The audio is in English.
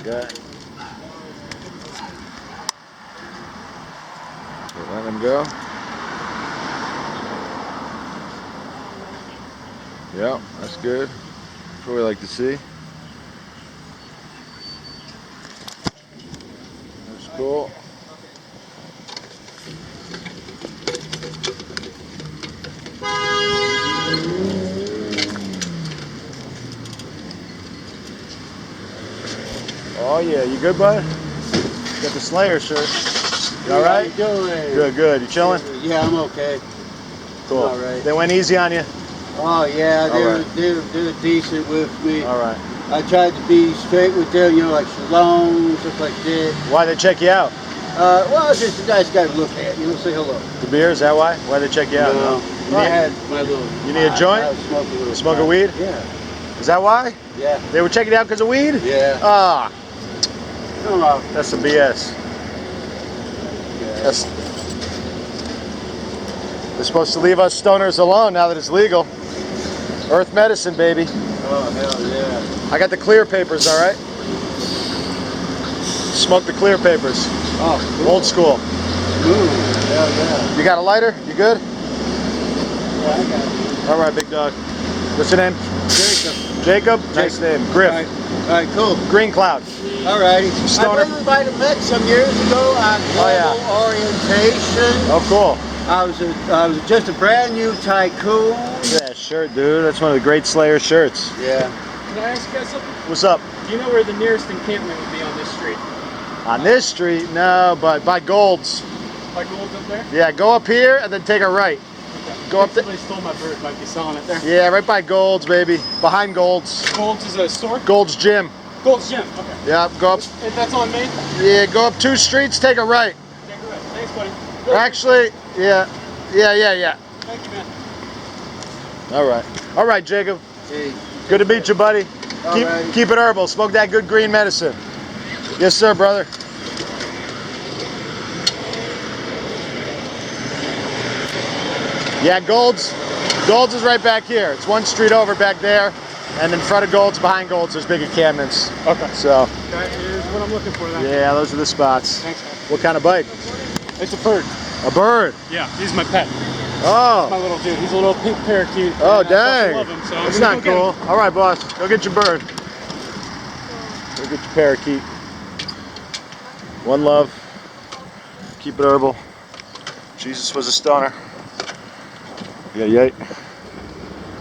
Good. Let him go. Yep, that's good. That's what we like to see. That's cool. Oh yeah, you good, bud? Got the Slayer shirt. You all right? How you doing? Good, good. You chilling? Yeah, I'm okay. Cool. All right. They went easy on you? Oh yeah, All they're decent with me. All right. I tried to be straight with them, you know, like shalom, stuff like that. Why'd they check you out? Well, it's just a nice guy to look at, you know, say hello. The beer, is that why? Why'd they check you out? No, You I need, had my little. you need a joint? I was smoking a little. You smoking weed? Yeah. Is that why? Yeah. They were checking you out because of weed? Yeah. Ah, Oh, that's some BS. yeah. They're supposed to leave us stoners alone now that it's legal. Earth medicine, baby. Oh hell yeah. I got the clear papers, all right? Smoke the clear papers. Oh, cool. Old school. Ooh, hell yeah. You got a lighter? You good? Yeah, I got it. All right, big dog. What's your name? Jacob. Jacob? Nice name. Griff. All right, cool. Green Cloud. Alrighty. Stoner. I believe we might have met some years ago on global orientation. Oh, cool. I was just a brand new tycoon. Yeah, shirt, dude. That's one of the great Slayer shirts. Yeah. Can I ask you guys something? What's up? Do you know where the nearest encampment would be on this street? On this street? No, but by Gold's. By Gold's up there? Yeah, go up here and then take a right. Okay. Go up there. Somebody stole my bird, might be selling it there. Yeah, right by Gold's, baby. Behind Gold's. Gold's is a store? Gold's Gym. Gold's Gym, okay. Yeah, go up. If that's on Main? Yeah, go up 2 streets, take a right. Take a right. Thanks, buddy. Actually, yeah. Thank you, man. All right, Jacob. Hey. Good to meet you, buddy. Alright. Keep it herbal. Smoke that good green medicine. Yes, sir, brother. Yeah, Gold's is right back here. It's 1 street over back there, and in front of Gold's, behind Gold's, there's big encampments. Okay. So, That is what I'm looking for then. yeah, those are the spots. Thanks, man. What kind of bike? It's a bird. A bird. Yeah, he's my pet. Oh. My little dude. He's a little pink parakeet. Oh, and I dang. fucking love him, so I'm That's gonna not go get cool. him. All right, boss. Go get your bird. Go get your parakeet. One love. Keep it herbal. Jesus was a stoner. Yeah, yay.